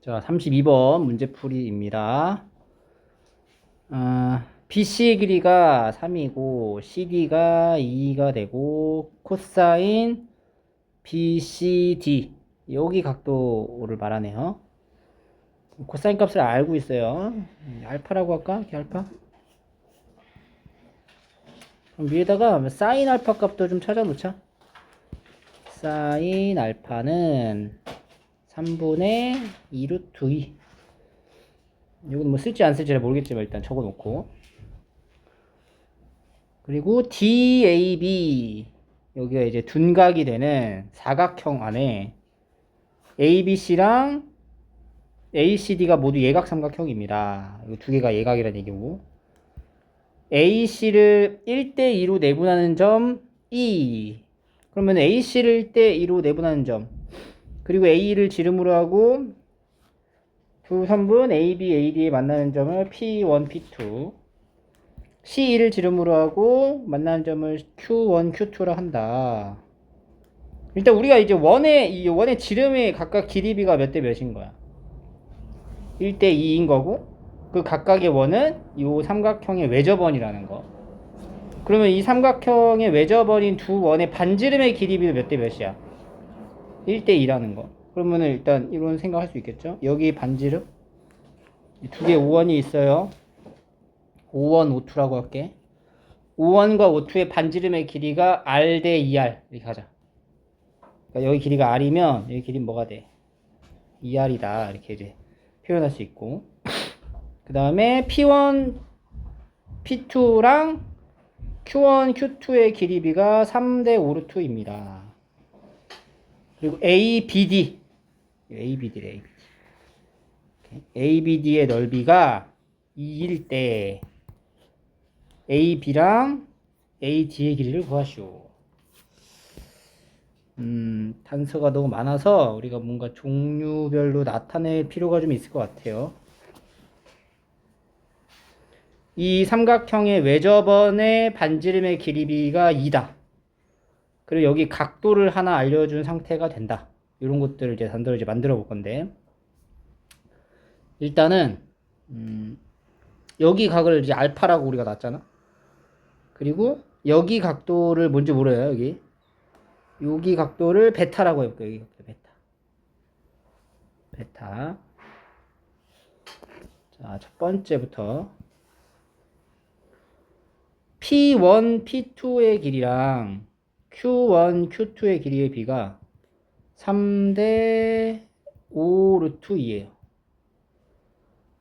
자, 32번 문제풀이입니다. BC의 길이가 3이고 CD가 2가 되고 코사인 BCD 여기 각도를 말하네요. 코사인 값을 알고 있어요. 알파라고 할까? 이렇게 알파? 그럼 위에다가 사인 알파 값도 좀 찾아 놓자. 사인 알파는 3분의 2 루트 2. 이건 뭐 쓸지 안 쓸지 잘 모르겠지만 일단 적어 놓고. 그리고 DAB 여기가 이제 둔각이 되는 사각형 안에 ABC랑 ACD가 모두 예각삼각형입니다. 이 두 개가 예각이라는 얘기고, AC를 1대2로 내분하는 점 E. 그러면 AC를 1대2로 내분하는 점, 그리고 A를 지름으로 하고 두 선분 AB, AD에 만나는 점을 P1, P2, C2를 지름으로 하고 만나는 점을 Q1, Q2라 한다. 일단 우리가 이제 이 원의 지름의 각각 길이비가 몇 대 몇인 거야? 1대 2인 거고, 그 각각의 원은 이 삼각형의 외접원이라는 거. 그러면 이 삼각형의 외접원인 두 원의 반지름의 길이비는 몇 대 몇이야? 1대 2라는 거. 그러면은 일단 이런 생각할 수 있겠죠? 여기 반지름 두 개의 5원이 있어요. 5원, 5투라고 할게. 5원과 5투의 반지름의 길이가 R 대 2R 이렇게 하자. 그러니까 여기 길이가 R이면 여기 길이는 뭐가 돼? 2R이다 이렇게 이제 표현할 수 있고, 그 다음에 P1, P2랑 Q1, Q2의 길이비가 3대 5 루트입니다. 그리고 ABD, ABD래, ABD의 넓이가 2일 때 AB랑 AD의 길이를 구하시오. 단서가 너무 많아서 우리가 뭔가 종류별로 나타낼 필요가 좀 있을 것 같아요. 이 삼각형의 외접원의 반지름의 길이비가 2다. 그리고 여기 각도를 하나 알려준 상태가 된다. 이런 것들을 이제 단도를 이제 만들어 볼 건데, 일단은 여기 각을 이제 알파라고 우리가 놨잖아. 그리고 여기 각도를 뭔지 모르요. 여기 각도를 베타라고 해볼게요. 여기 각도 베타. 자, 첫 번째부터 P1, P2의 길이랑 Q1, Q2의 길이의 비가 3대 5 루트 2예요.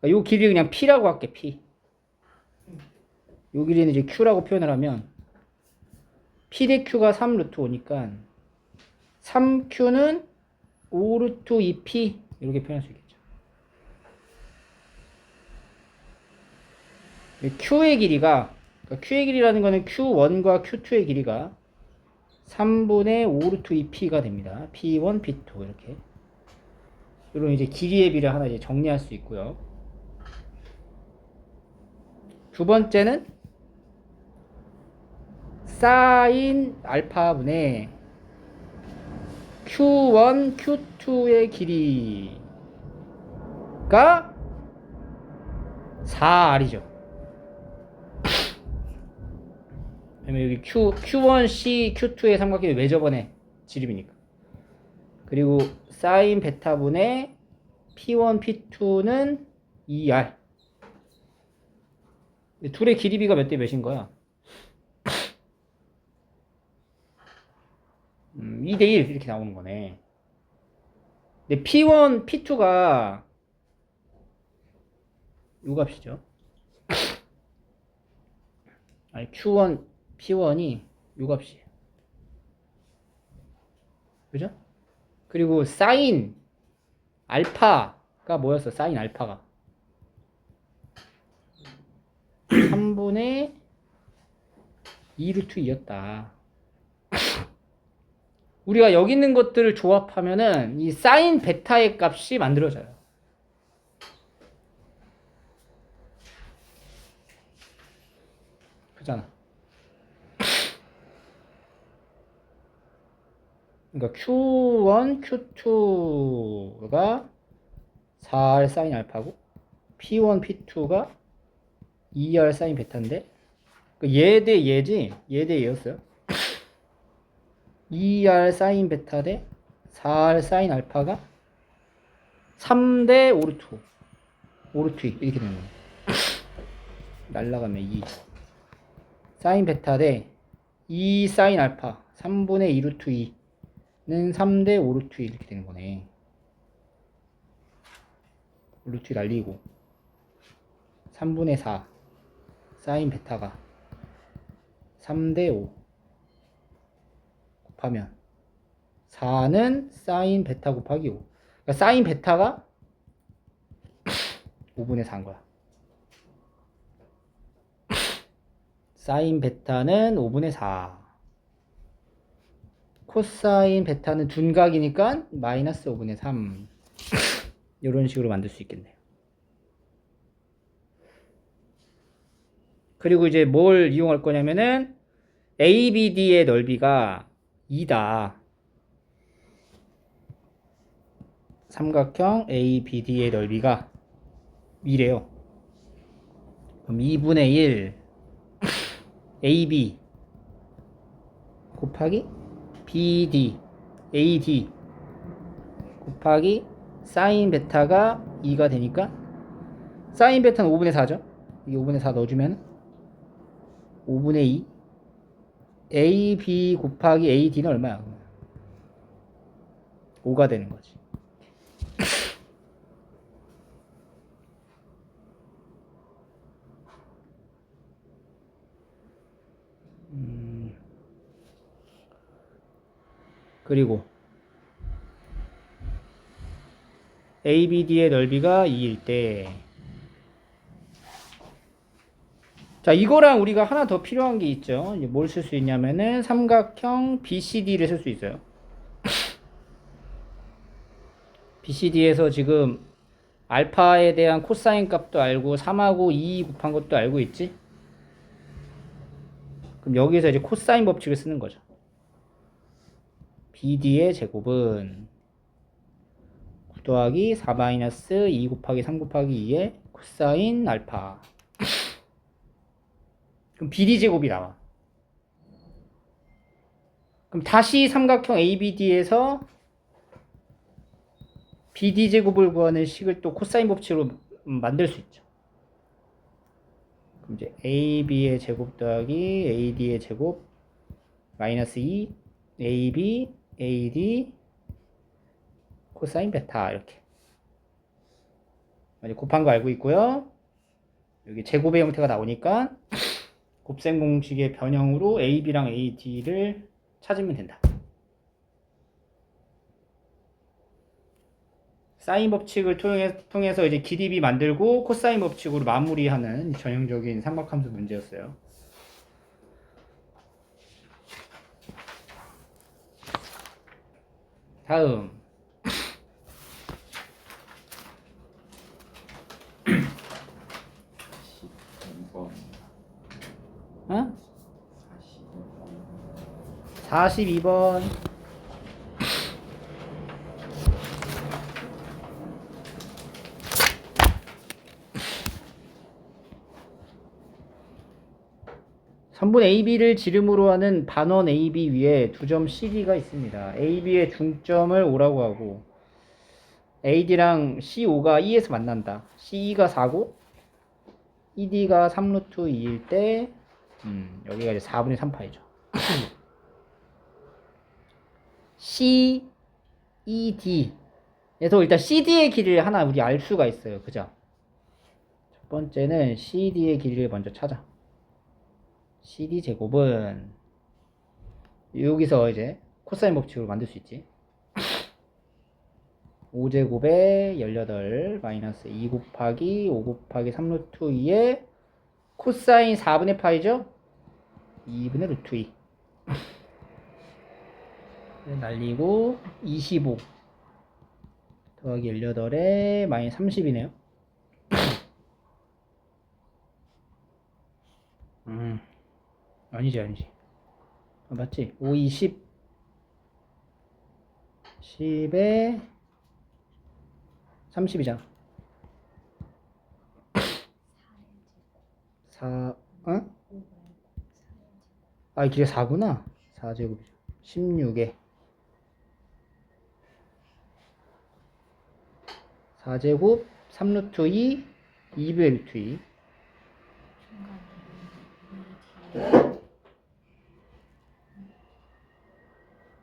이 길이 그냥 P라고 할게. P. 이 길이는 이제 Q라고 표현을 하면 P 대 Q가 3 루트 5니까 3Q는 5 루트 2P 이렇게 표현할 수 있겠죠. Q의 길이가, 그러니까 Q의 길이라는 거는 Q1과 Q2의 길이가 3분의 5 루트 2P가 됩니다. P1, P2 이렇게. 이런 이제 길이의 비를 하나 이제 정리할 수 있고요. 두 번째는 사인 알파분의 Q1, Q2의 길이가 4R이죠. 그러면 여기 Q1C, Q2의 삼각형이 외접원의 지름이니까. 그리고 사인 베타분의 P1, P2는 2R. 둘의 길이비가 몇 대 몇인 거야? 2대 1 이렇게 나오는 거네. 근데 P1, P2가 요 값이죠. 아니 Q1, P1이 요 값이에요. 그죠? 그리고 사인 알파가 뭐였어? 사인 알파가 3분의 2 루트 2였다. 우리가 여기 있는 것들을 조합하면은 이 사인 베타의 값이 만들어져요. 그잖아. 그러니까 Q1, Q2가 4R 사인 알파고 P1, P2가 2R 사인 베타인데 얘 대 얘지? 얘 대 얘였어요. 2R 사인 베타 대 4R 사인 알파가 3대 오르트 2 이렇게 되는 거예요. 날라가면 2 사인 베타 대 2 사인 알파 3분의 2 루트 2는 3대 5 루트 2 이렇게 되는 거네. 루트 2 날리고 3분의 4 사인 베타가 3대 5 곱하면 4는 사인 베타 곱하기 5. 그러니까 사인 베타가 5분의 4인 거야. 사인 베타는 5분의 4. 코사인 베타는 둔각이니까 마이너스 5분의 3. 이런 식으로 만들 수 있겠네요. 그리고 이제 뭘 이용할 거냐면은 ABD의 넓이가 2다. 삼각형 ABD의 넓이가 2래요. 그럼 2분의 1 AB 곱하기 BD AD 곱하기 사인 베타가 2가 되니까 사인 베타는 5분의 4죠. 이게 5분의 4 넣어주면 5분의 2 AB 곱하기 AD는 얼마야? 5가 되는 거지. 그리고 ABD의 넓이가 2일 때, 자, 이거랑 우리가 하나 더 필요한 게 있죠. 뭘 쓸 수 있냐면은 삼각형 BCD를 쓸 수 있어요. BCD에서 지금 알파에 대한 코사인 값도 알고 3하고 2 곱한 것도 알고 있지? 그럼 여기서 이제 코사인 법칙을 쓰는 거죠. BD의 제곱은 9 더하기 4 마이너스 2 곱하기 3 곱하기 2의 코사인 알파. 그럼 BD 제곱이 나와. 그럼 다시 삼각형 ABD에서 BD 제곱을 구하는 식을 또 코사인 법칙으로 만들 수 있죠. 그럼 이제 AB의 제곱 더하기 AD의 제곱 마이너스 2 AB AD 코사인 베타 이렇게 곱한 거 알고 있고요. 여기 제곱의 형태가 나오니까 곱셈 공식의 변형으로 AB랑 AD를 찾으면 된다. 사인 법칙을 통해서 이제 기립이 만들고 코사인 법칙으로 마무리하는 전형적인 삼각함수 문제였어요. 다음 42번 3분 AB를 지름으로 하는 반원 AB 위에 두 점 CD가 있습니다. AB의 중점을 O라고 하고 AD랑 CO가 E에서 만난다. CE가 4고 ED가 3루트 2일 때 여기가 이제 4분의 3파이죠. CED에서 일단 CD의 길이를 하나 우리 알 수가 있어요. 그죠? 첫 번째는 CD의 길이를 먼저 찾아. CD 제곱은 여기서 이제 코사인 법칙으로 만들 수 있지. 5제곱에 18 마이너스 2 곱하기 5 곱하기 3루트 2에 코사인 4분의 파이죠? 2분의 루트 2 날리고 25 더하기 18에 마이너스 30이네요. 아니지. 맞지? 5, 20 10에 30이잖아. 4, 응? 아, 길이가 4구나. 4제곱 16에 4제곱 3루트 2 2분의 루트 2.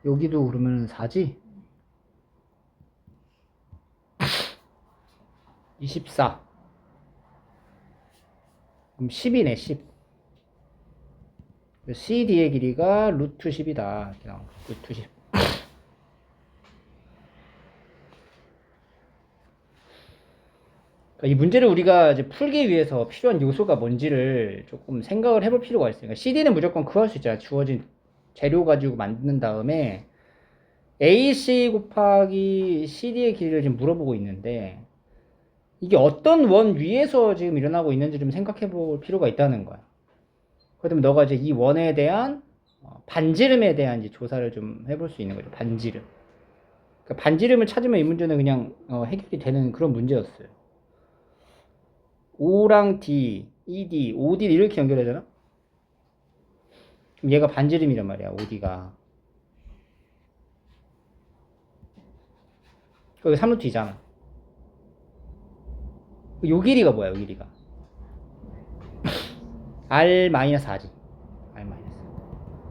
여기도 그러면 4지? 24. 그럼 10이네, 10. CD의 길이가 루트 10이다. 루트 10. 이 문제를 우리가 이제 풀기 위해서 필요한 요소가 뭔지를 조금 생각을 해볼 필요가 있어요. 그러니까 CD는 무조건 구할 수 있잖아. 주어진 재료 가지고 만든 다음에 AC 곱하기 CD의 길이를 지금 물어보고 있는데 이게 어떤 원 위에서 지금 일어나고 있는지 좀 생각해 볼 필요가 있다는 거야. 그러면 너가 이제 이 원에 대한 반지름에 대한 이제 조사를 좀 해볼 수 있는 거죠. 반지름. 그러니까 반지름을 찾으면 이 문제는 그냥 해결이 되는 그런 문제였어요. O랑 D, ED, OD 이렇게 연결하잖아? 그럼 얘가 반지름이란 말이야, OD가. 거기 3루트 이잖아. 요 길이가 뭐야, 요 길이가? R-4지. R-.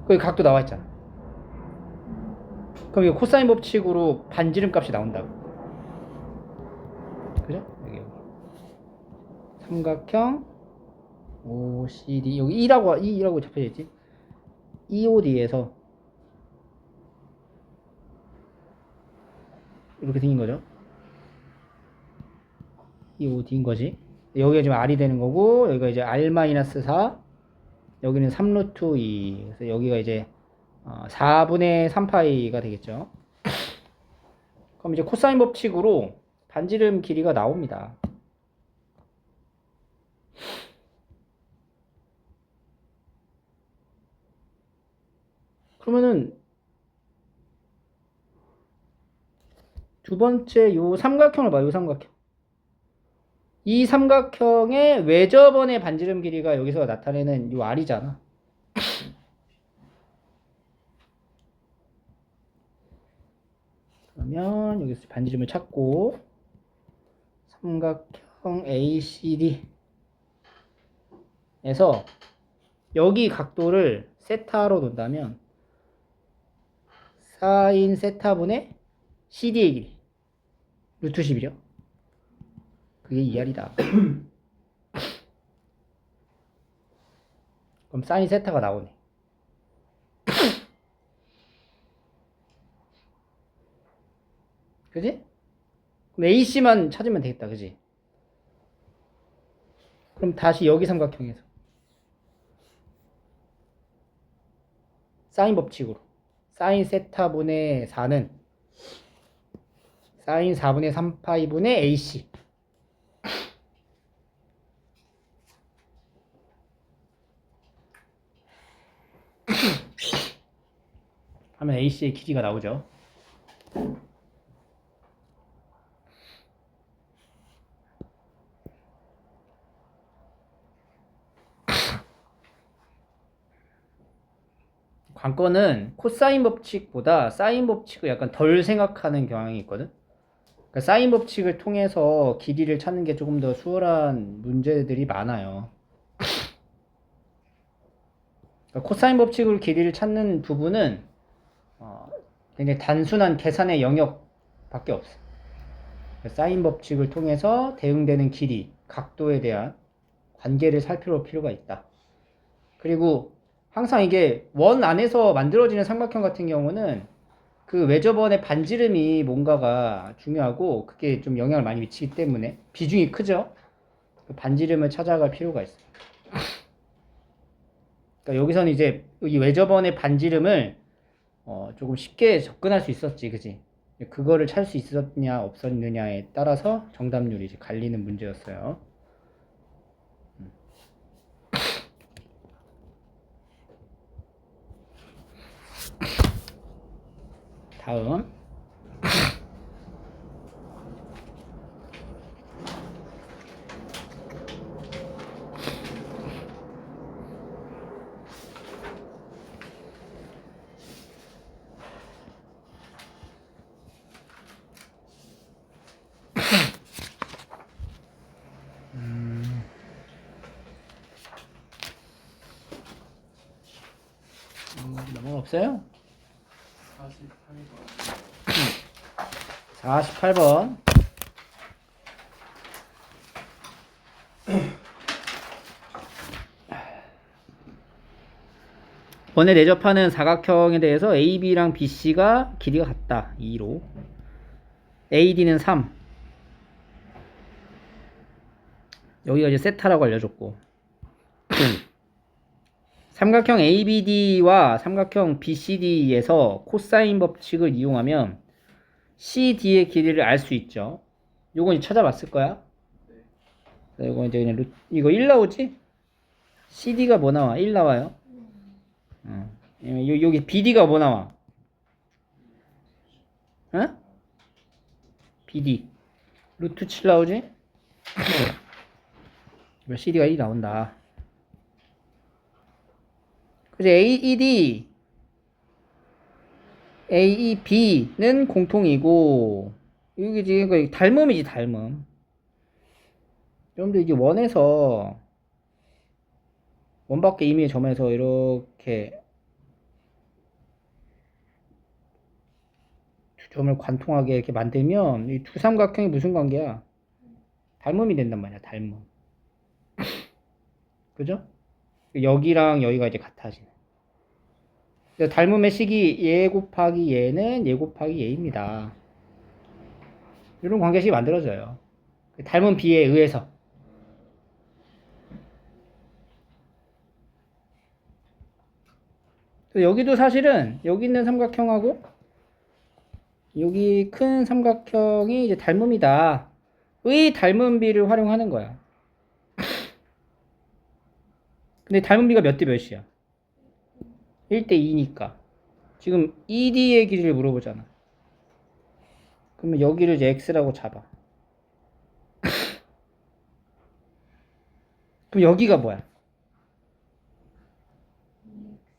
거기 각도 나와 있잖아. 그럼 이거 코사인 법칙으로 반지름 값이 나온다고. 그죠? 여기. 삼각형 OCD 여기 2라고 잡혀져 있지. EOD에서 이렇게 생긴 거죠. EOD인 거지. 여기가 지금 R이 되는 거고 여기가 이제 R-4 여기는 3루트 2 그래서 여기가 이제 4분의 3파이가 되겠죠. 그럼 이제 코사인 법칙으로 반지름 길이가 나옵니다. 그러면은 두 번째 요 삼각형을 봐요. 요 삼각형. 이 삼각형의 외접원의 반지름 길이가 여기서 나타내는 요 R이잖아. 그러면 여기서 반지름을 찾고 삼각형 ACD에서 여기 각도를 세타로 놓는다면 사인 세타분의 CD의 길이 루트 10이죠. 그게 2R이다. 그럼 사인 세타가 나오네. 그지? 그럼 AC만 찾으면 되겠다. 그지? 그럼 다시 여기 삼각형에서 사인 법칙으로 사인 세타분의 4는 사인 4분의 3파이분의 AC 하면 AC의 길이가 나오죠. 관건은 코사인 법칙보다 사인 법칙을 약간 덜 생각하는 경향이 있거든. 그러니까 사인 법칙을 통해서 길이를 찾는 게 조금 더 수월한 문제들이 많아요. 그러니까 코사인 법칙으로 길이를 찾는 부분은 굉장히 단순한 계산의 영역밖에 없어. 그러니까 사인 법칙을 통해서 대응되는 길이, 각도에 대한 관계를 살펴볼 필요가 있다. 그리고 항상 이게 원 안에서 만들어지는 삼각형 같은 경우는 그 외접원의 반지름이 뭔가가 중요하고 그게 좀 영향을 많이 미치기 때문에 비중이 크죠. 그 반지름을 찾아갈 필요가 있어요. 그러니까 여기서는 이제 이 외접원의 반지름을 조금 쉽게 접근할 수 있었지, 그지? 그거를 찾을 수 있었냐 없었느냐에 따라서 정답률이 이제 갈리는 문제였어요. 다음 없어요? 48번. 번에 내접하는 사각형에 대해서 AB랑 BC가 길이가 같다. 2로. AD는 3. 여기가 이제 세타라고 알려줬고. 삼각형 ABD와 삼각형 BCD에서 코사인 법칙을 이용하면 CD의 길이를 알 수 있죠. 요건 이제 찾아봤을 거야. 이거 이제 그냥 이거 1 나오지? CD가 뭐 나와? 1 나와요. 여기 BD가 뭐 나와? 어? BD 루트 7 나오지? CD가 1 나온다. 그래서 AED, AEB는 공통이고, 여기 지금 닮음이지, 닮음. 여러분들 이게 원에서, 원 밖의 임의의 점에서 이렇게 두 점을 관통하게 이렇게 만들면, 이 두 삼각형이 무슨 관계야? 닮음이 된단 말이야, 닮음. 그죠? 여기랑 여기가 이제 같아지네. 닮음의 식이 얘 곱하기 얘는 얘 곱하기 얘입니다. 이런 관계식이 만들어져요. 닮은 비에 의해서. 여기도 사실은 여기 있는 삼각형하고 여기 큰 삼각형이 이제 닮음이다. 의 닮음비를 활용하는 거야. 근데 닮음비가 몇 대 몇이야? 1대 2니까. 지금 ED의 길이를 물어보잖아. 그러면 여기를 이제 X라고 잡아. 그럼 여기가 뭐야?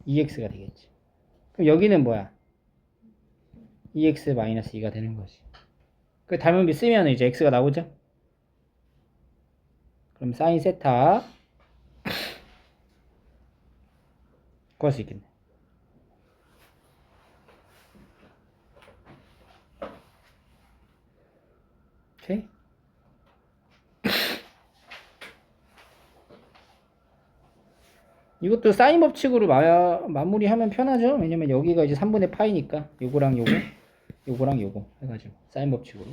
EX가 되겠지. 그럼 여기는 뭐야? EX-2가 되는 거지. 그 닮음비 쓰면 이제 X가 나오죠? 그럼 사인 세타 구할 수 있겠네. 오케이? 이것도 사인 법칙으로 마무리하면 편하죠? 왜냐면 여기가 이제 3분의 파이니까 요거랑 요거 요거랑 요거 해가지고 사인 법칙으로.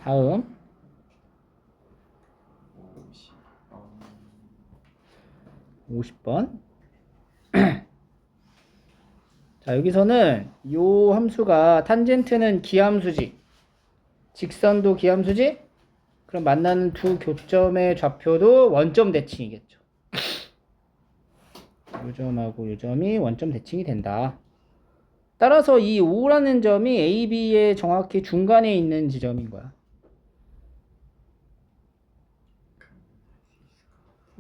다음 50번. 자, 여기서는 요 함수가 탄젠트는 기함수지, 직선도 기함수지. 그럼 만나는 두 교점의 좌표도 원점 대칭이겠죠. 요 점하고 요 점이 원점 대칭이 된다. 따라서 이 O라는 점이 AB의 정확히 중간에 있는 지점인 거야.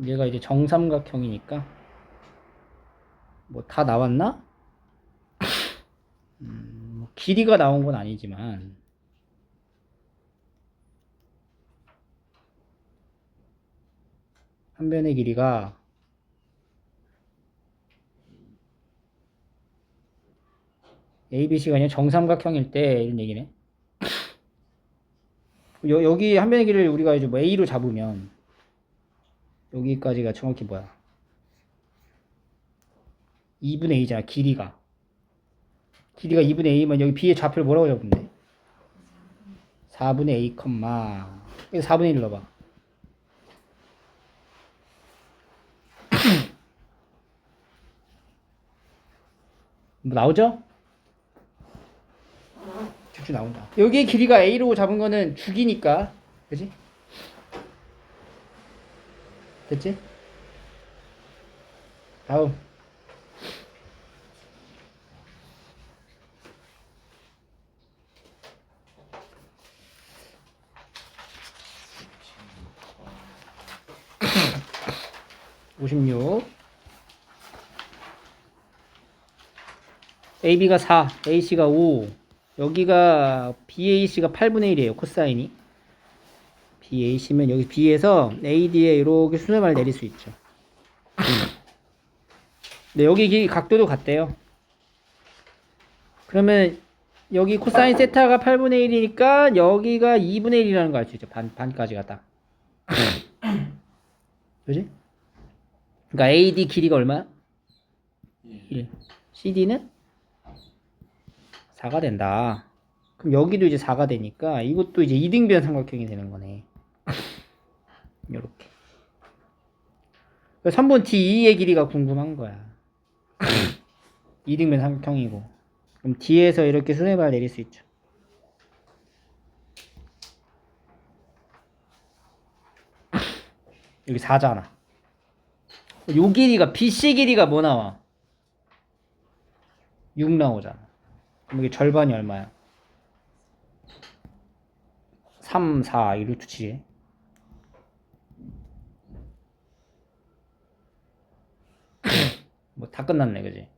얘가 이제 정삼각형이니까 뭐 다 나왔나? 길이가 나온 건 아니지만 한 변의 길이가 ABC가 그냥 정삼각형일 때 이런 얘기네. 여기 한 변의 길이를 우리가 이제 뭐 A로 잡으면 여기까지가 정확히 뭐야? 2분의 A잖아. 길이가 2분의 A면 여기 B의 좌표를 뭐라고 잡으면 돼? 4분의 A, 여기서 4분의 1 넣어봐. 뭐 나오죠? 쭉쭉 나온다. 여기 길이가 A로 잡은 거는 죽이니까, 그지? 됐지? 다음. (56) AB가 4, AC가 5, 여기가 BAC가 8분의 1이에요. 코사인이. BAC면 여기 B에서 AD에 이렇게 순서를 내릴 수 있죠. 네, 여기 각도도 같대요. 그러면 여기 코사인 세타가 8분의 1이니까 여기가 2분의 1이라는 거 알 수 있죠. 반까지가 딱. 그지? 그러니까 AD 길이가 얼마야? 1. CD는 4가 된다. 그럼 여기도 이제 4가 되니까 이것도 이제 이등변 삼각형이 되는 거네. 요렇게. 3번 D2의 길이가 궁금한 거야. 이등변 삼각형이고. 그럼 D에서 이렇게 수뇌발 내릴 수 있죠. 여기 4잖아. 요 길이가 BC 길이가 뭐 나와? 6 나오잖아. 그럼 이게 절반이 얼마야? 3, 4, 이 루트 7. 뭐 다 끝났네, 그지?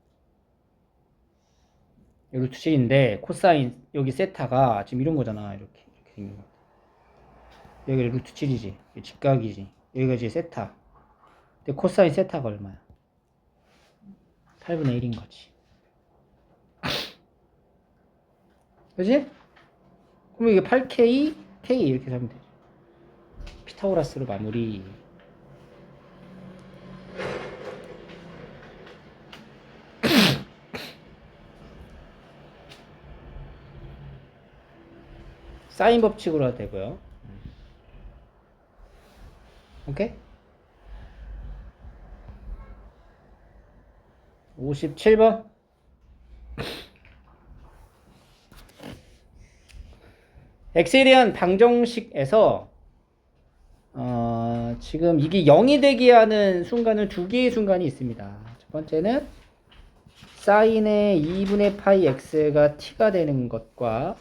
이 루트 7인데 코사인 여기 세타가 지금 이런 거잖아. 이렇게 생긴 거. 여기 루트 7이지. 직각이지. 여기가 이제 세타. 근데 코사인 세타가 얼마야? 8분의 1인 거지. 그지? 그럼 이게 8K, K 이렇게 하면 되죠. 피타고라스로 마무리. 사인 법칙으로 해도 되고요. 오케이? 57번. 엑스에 대한 방정식에서 지금 이게 0이 되게 하는 순간은 두 개의 순간이 있습니다. 첫 번째는 사인의 2분의 파이 x가 t가 되는 것과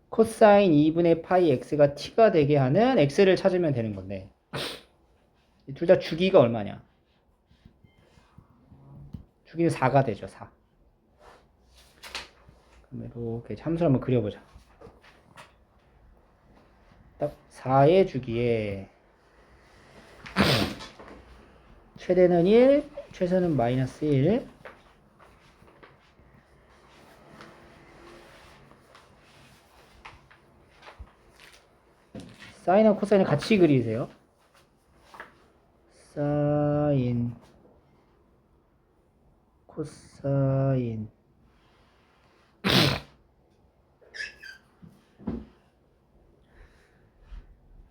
코사인 2분의 파이 x가 t가 되게 하는 x를 찾으면 되는 건데 둘 다 주기가 얼마냐? 주기는 4가 되죠. 4. 그럼 이렇게 함수를 한번 그려보자. 딱 4의 주기에 최대는 1, 최소는 마이너스 1. 사인하고 코사인을 같이 그리세요. 사인, 코사인.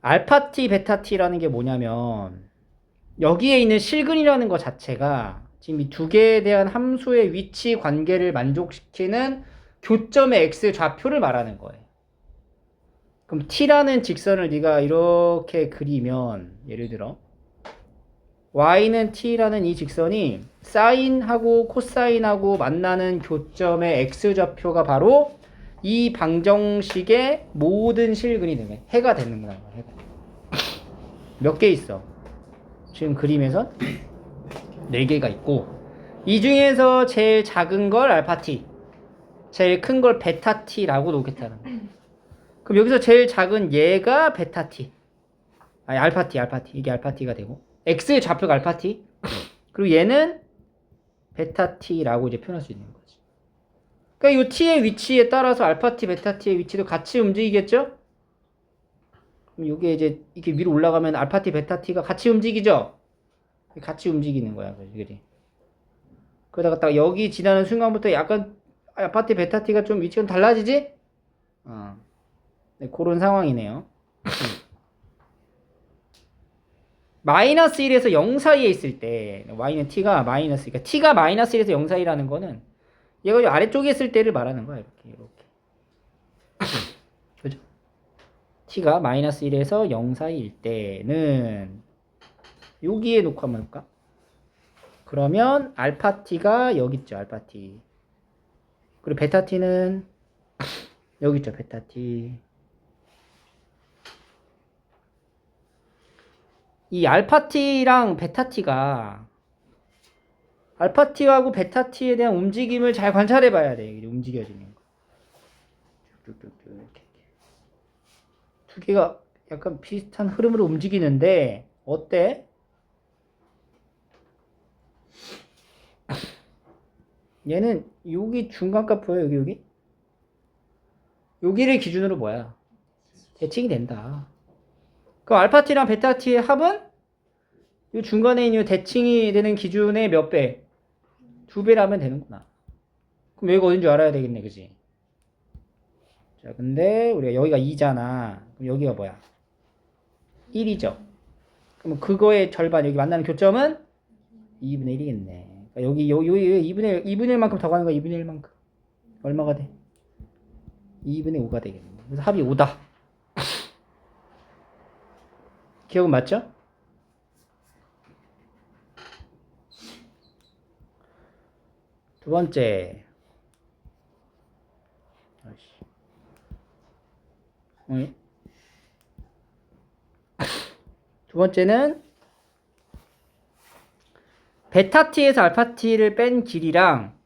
알파 t, 베타 t라는 게 뭐냐면 여기에 있는 실근이라는 것 자체가 지금 이 두 개에 대한 함수의 위치 관계를 만족시키는 교점의 x 좌표를 말하는 거예요. 그럼 t라는 직선을 네가 이렇게 그리면 예를 들어 y는 t라는 이 직선이 사인하고 코사인하고 만나는 교점의 x 좌표가 바로 이 방정식의 모든 실근이 되면 해가 되는 거야. 몇 개 있어? 지금 그림에서 4개가 있고 이 중에서 제일 작은 걸 알파 t, 제일 큰 걸 베타 t라고 놓겠다는 거야. 그럼 여기서 제일 작은 얘가 베타 t, 아니 알파 t, 이게 알파 t가 되고 x의 좌표가 알파 t, 그리고 얘는 베타 t라고 이제 표현할 수 있는 거지. 그러니까 이 t의 위치에 따라서 알파 t, 베타 t의 위치도 같이 움직이겠죠? 그럼 이게 이제 이렇게 위로 올라가면 알파 t, 베타 t가 같이 움직이죠? 같이 움직이는 거야, 그지? 그러다가 딱 여기 지나는 순간부터 약간 알파 t, 베타 t가 좀 위치가 달라지지? 네, 그런 상황이네요. 마이너스 1에서 0 사이에 있을 때 y는 t가 마이너스, 그러니까 t가 마이너스 1에서 0 사이라는 거는 얘가 아래쪽에 있을 때를 말하는 거야. 이렇게. 그죠? t가 마이너스 1에서 0 사이일 때는 여기에 놓고 한번 볼까? 그러면 알파 t가 여기 있죠. 알파 t. 그리고 베타 t는 여기 있죠. 베타 t. 이 알파 t랑 베타 t가 알파 t하고 베타 t에 대한 움직임을 잘 관찰해 봐야 돼. 움직여지는 거. 쭉쭉쭉쭉 이렇게. 두 개가 약간 비슷한 흐름으로 움직이는데 어때? 얘는 여기 중간값 보여? 여기? 여기를 기준으로 뭐야? 대칭이 된다. 그럼 알파 t랑 베타 t의 합은 이 중간에 있는 대칭이 되는 기준의 몇 배? 2배라면 되는구나. 그럼 여기가 어딘 줄 알아야 되겠네, 그지? 자, 근데 우리가 여기가 2잖아. 그럼 여기가 뭐야? 1이죠. 그럼 그거의 절반, 여기 만나는 교점은 2분의 1이겠네. 그러니까 여기 2분의 1만큼 더 가는 거야, 2분의 1만큼. 얼마가 돼? 2분의 5가 되겠네. 그래서 합이 5다. 기억은 맞죠? 두 번째. 두 번째는 베타 t에서 알파 t를 뺀 길이랑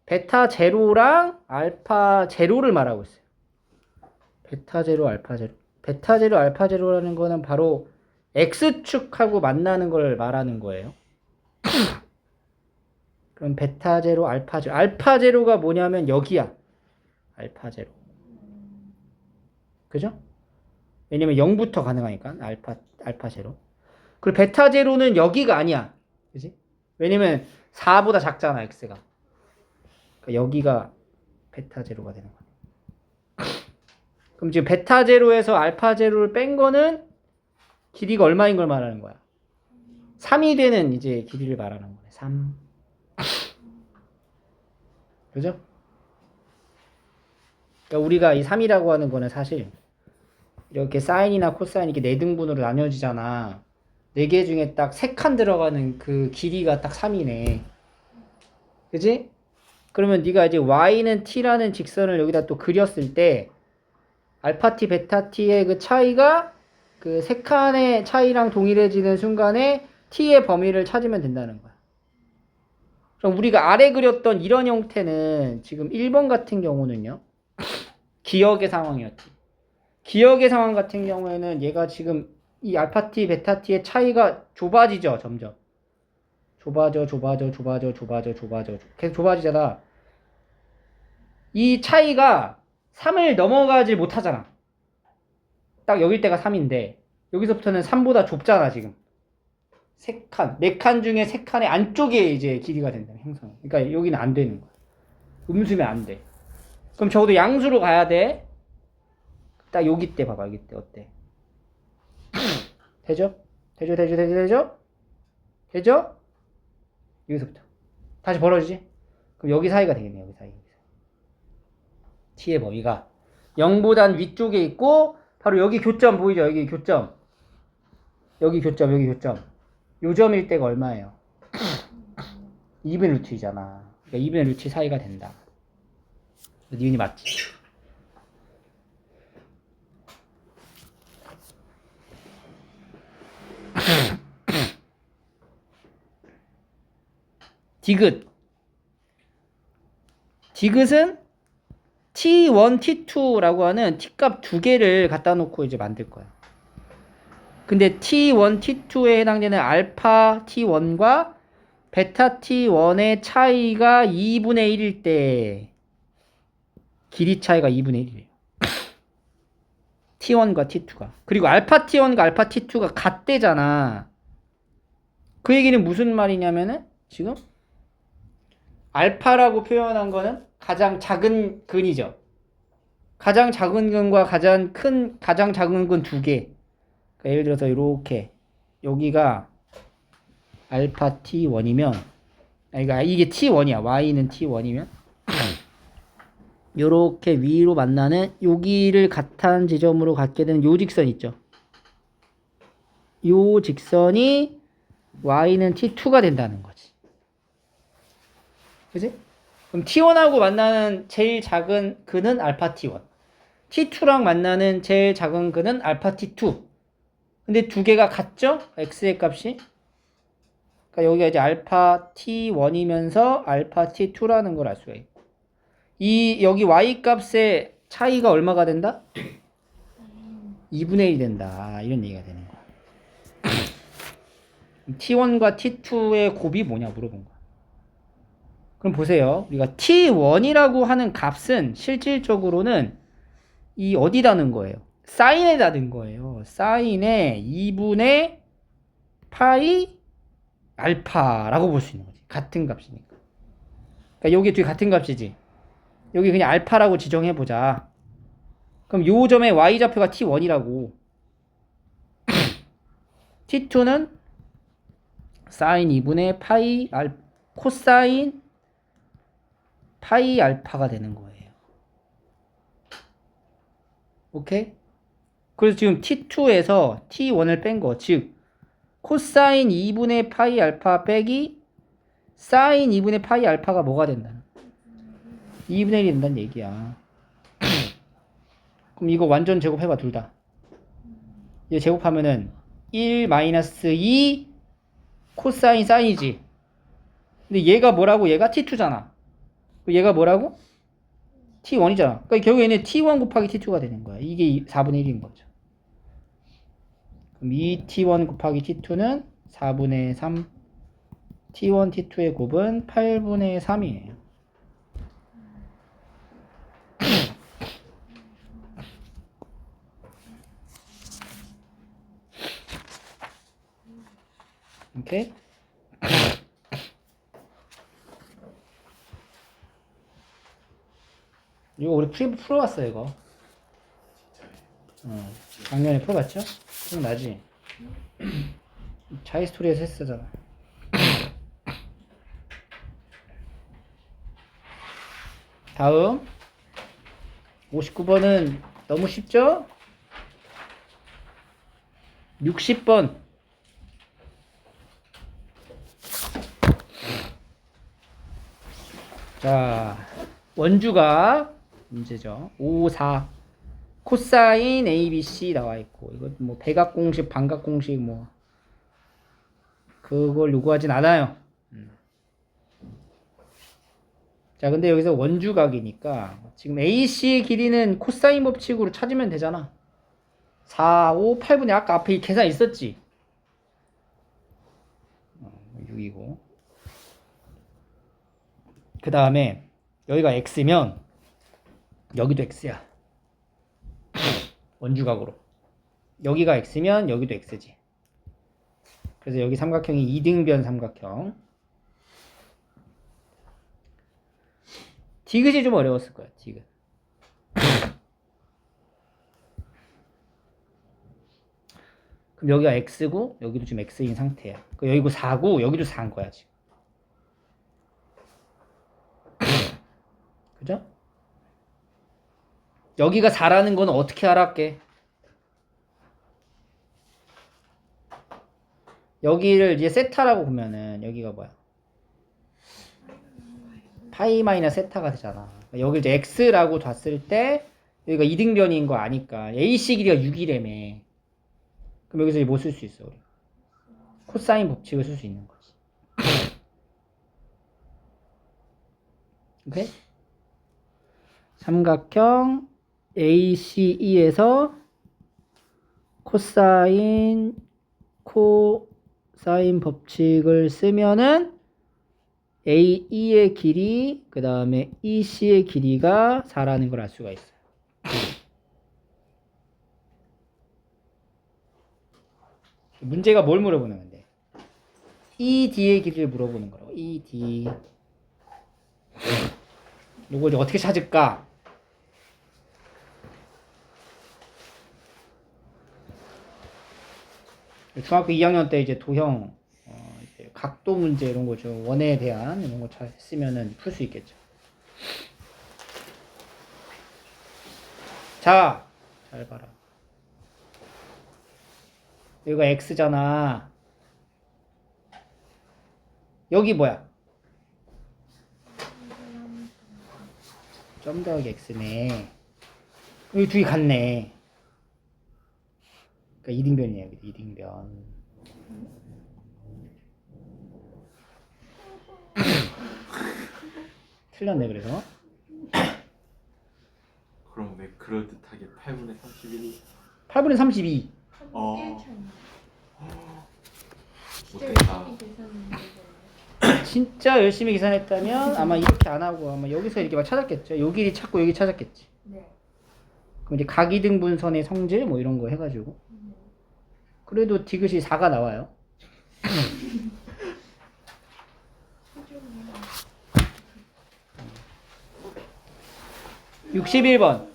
베타 제로랑 알파 제로를 말하고 있어요. 베타 제로, 알파 제로. 베타 제로, 알파 제로라는 거는 바로 x축하고 만나는 걸 말하는 거예요. 그럼 베타 제로, 알파 제로. 알파 제로가 뭐냐면 여기야. 알파 제로. 그죠? 왜냐면 0부터 가능하니까. 알파 제로. 그리고 베타 제로는 여기가 아니야. 그지? 왜냐면 4보다 작잖아, x가. 그러니까 여기가 베타 제로가 되는 거야. 그럼 지금 베타 제로에서 알파 제로를 뺀 거는 길이가 얼마인 걸 말하는 거야? 3이 되는 이제 길이를 말하는 거네. 3. 그죠? 그러니까 우리가 이 3이라고 하는 거는 사실 이렇게 사인이나 코사인 이렇게 4등분으로 나뉘어지잖아. 4개 중에 딱 3칸 들어가는 그 길이가 딱 3이네. 그지? 그러면 네가 이제 y는 t라는 직선을 여기다 또 그렸을 때 알파 t, 베타 t의 그 차이가 그 3칸의 차이랑 동일해지는 순간에 t의 범위를 찾으면 된다는 거야. 그럼 우리가 아래 그렸던 이런 형태는 지금 1번 같은 경우는요. 기역의 상황이었지. 기역의 상황 같은 경우에는 얘가 지금 이 알파 t, 베타 t의 차이가 좁아지죠, 점점. 좁아져. 계속 좁아지잖아. 이 차이가 3을 넘어가지 못하잖아. 딱 여길 때가 3인데 여기서부터는 3보다 좁잖아, 지금. 3칸, 4칸 중에 3칸의 안쪽에 이제 길이가 된다, 형성. 그러니까 여기는 안 되는 거야. 음수면 안 돼. 그럼 적어도 양수로 가야 돼. 딱 여기 때 봐봐, 여기 때 어때? 되죠? 되죠? 여기서부터 다시 벌어지지? 그럼 여기 사이가 되겠네, 여기 사이. t의 범위가 0보단 위쪽에 있고 바로 여기 교점 보이죠? 여기 교점. 요점일 때가 얼마예요? 2분의 루트이잖아. 그러니까 2분의 루트 사이가 된다. 니은이 맞지? 디귿. 디귿은 T1, T2라고 하는 T값 2개를 갖다 놓고 이제 만들 거야. 근데 T1, T2에 해당되는 알파 T1과 베타 T1의 차이가 2분의 1일 때 길이 차이가 2분의 1이에요. T1과 T2가. 그리고 알파 T1과 알파 T2가 같대잖아. 그 얘기는 무슨 말이냐면은 지금 알파라고 표현한 거는 가장 작은 근이죠. 가장 작은 근과 가장 작은 근 2개. 그러니까 예를 들어서 이렇게 여기가 알파 T1이면 그러니까 이게 T1이야. Y는 T1이면 요렇게 위로 만나는 여기를 같은 지점으로 갖게 되는 요 직선 있죠. 요 직선이 Y는 T2가 된다는 거지. 그지? 그럼 T1하고 만나는 제일 작은 근은 알파 T1. T2랑 만나는 제일 작은 근은 알파 T2. 근데 두 개가 같죠? X의 값이. 그러니까 여기가 이제 알파 T1이면서 알파 T2라는 걸 알 수가 있고. 여기 Y 값의 차이가 얼마가 된다? 2분의 1이 된다. 이런 얘기가 되는 거야. T1과 T2의 곱이 뭐냐 물어본 거야. 그럼 보세요. 우리가 t1이라고 하는 값은 실질적으로는 이 어디다 넣은 거예요? 사인에다 넣은 거예요. 사인에 2분의 파이 알파라고 볼 수 있는 거지. 같은 값이니까. 그러니까 여기 둘이 같은 값이지. 여기 그냥 알파라고 지정해보자. 그럼 요 점의 y좌표가 t1이라고. t2는 사인 2분의 파이 코사인 파이 알파가 되는 거예요. 오케이? 그래서 지금 t2에서 t1을 뺀 거, 즉 코사인 2분의 파이 알파 빼기 사인 2분의 파이 알파가 뭐가 된다? 2분의 1이 된다는 얘기야. 그럼 이거 완전 제곱해봐, 둘 다. 이거 제곱하면은 1 마이너스 2 코사인 사인이지. 근데 얘가 뭐라고? 얘가 t2잖아. 얘가 뭐라고? t1이잖아. 그러니까 결국에는 t1 곱하기 t2가 되는 거야. 이게 4분의 1인 거죠. 그럼 이 t1 곱하기 t2는 4분의 3. t1, t2의 곱은 8분의 3이에요. 오케이? 이거 우리 풀어봤어, 이거. 작년에 풀어봤죠? 기억나지? 자이스토리에서 했었잖아. 다음 59번은 너무 쉽죠? 60번 자 원주가 문제죠. 5, 4 코사인 ABC 나와 있고 이거 뭐 대각공식 반각공식 뭐 그걸 요구하진 않아요. 자 근데 여기서 원주각이니까 지금 AC의 길이는 코사인 법칙으로 찾으면 되잖아. 4, 5, 8분의 아까 앞에 이 계산 있었지? 6이고 그 다음에 여기가 x면 여기도 x야. 원주각으로 여기가 x면 여기도 x지. 그래서 여기 삼각형이 이등변 삼각형. 디귿이 좀 어려웠을 거야. 디귿. 그럼 여기가 x고 여기도 지금 x인 상태야. 여기고 4고 여기도 4인 거야 지금. 그죠? 여기가 4라는 건 어떻게 알았게? 여기를 이제 세타라고 보면은 여기가 뭐야? 파이 마이너스 세타가 되잖아. 여기 이제 x라고 뒀을 때 여기가 이등변인 거 아니까 AC 길이가 6이라며. 그럼 여기서 뭐 쓸 수 있어 우리? 코사인 법칙을 쓸 수 있는 거지. 오케이? 삼각형 ACE에서 코사인 법칙을 쓰면은 AE의 길이 그 다음에 EC의 길이가 4라는 걸 알 수가 있어요. 문제가 뭘 물어보는 건데? ED의 길이를 물어보는 거라고. ED. 이거 이제 어떻게 찾을까? 중학교 2학년 때 이제 도형 이제 각도 문제 이런 거 좀 원에 대한 이런 거 잘 쓰면은 풀 수 있겠죠. 자, 잘 봐라. 여기가 x잖아. 여기 뭐야? 점 더하기 x네. 여기 둘이 같네. 그러니까 이등변이에요. 여기 이등변. 틀렸네 그래서. 그럼 왜 그럴듯하게 8분의 31이 8분의 32. 못했다. 진짜 열심히 계산했다면 아마 이렇게 안 하고 아마 여기서 이렇게 막 찾았겠죠. 요 길이 찾고 여기 찾았겠지. 네. 그럼 이제 각이등분선의 성질 뭐 이런 거 해가지고 그래도 디귿이 4가 나와요. 61번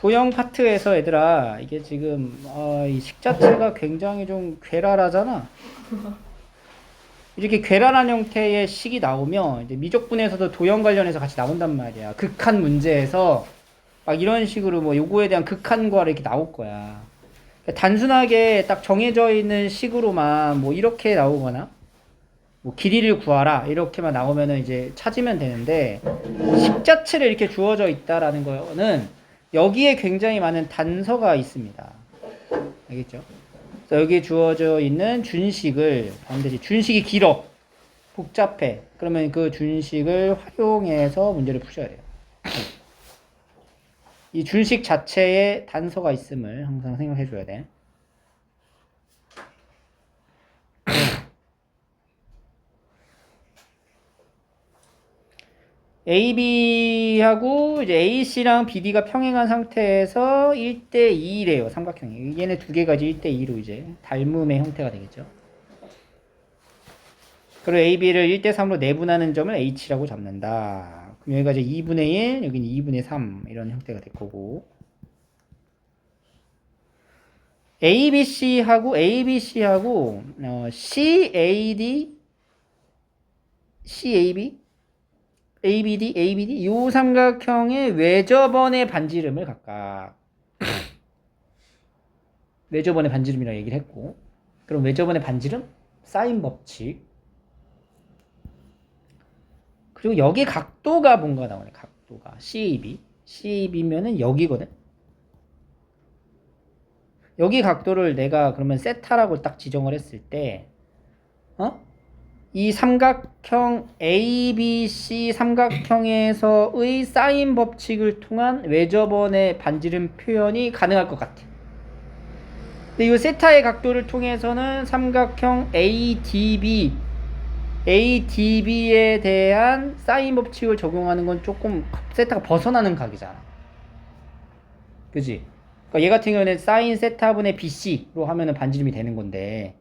도형 파트에서 얘들아 이게 지금 이 식 자체가 굉장히 좀 괴랄하잖아. 이렇게 괴랄한 형태의 식이 나오면 이제 미적분에서도 도형 관련해서 같이 나온단 말이야. 극한 문제에서 막 이런 식으로 뭐 요거에 대한 극한과 이렇게 나올 거야. 단순하게 딱 정해져 있는 식으로만 뭐 이렇게 나오거나 뭐 길이를 구하라 이렇게만 나오면은 이제 찾으면 되는데 식 자체를 이렇게 주어져 있다라는 거는 여기에 굉장히 많은 단서가 있습니다. 알겠죠? 그래서 여기에 주어져 있는 준식을 반드시 준식이 길어 복잡해 그러면 그 준식을 활용해서 문제를 푸셔야 돼요. 이 준식 자체에 단서가 있음을 항상 생각해 줘야 돼. AB하고 이제 AC랑 BD가 평행한 상태에서 1대2래요. 삼각형이. 얘네 두 개가 이제 1대2로 이제 닮음의 형태가 되겠죠. 그리고 AB를 1대3로 내분하는 점을 H라고 잡는다. 그럼 여기가 이제 2분의 1, 여기는 2분의 3 이런 형태가 될 거고. ABC하고 CAD, CAB, ABD 요 삼각형의 외접원의 반지름을 각각 외접원의 반지름이라고 얘기를 했고 그럼 외접원의 반지름? 사인 법칙 그리고 여기 각도가 뭔가 나오네. 각도가 CAB면은 여기거든. 여기 각도를 내가 그러면 세타라고 딱 지정을 했을 때 이 삼각형 ABC 삼각형에서의 사인 법칙을 통한 외접원의 반지름 표현이 가능할 것 같아. 근데 이 세타의 각도를 통해서는 삼각형 ADB에 대한 사인 법칙을 적용하는 건 조금 세타가 벗어나는 각이잖아. 그지? 그러니까 얘 같은 경우는 사인 세타분의 BC로 하면은 반지름이 되는 건데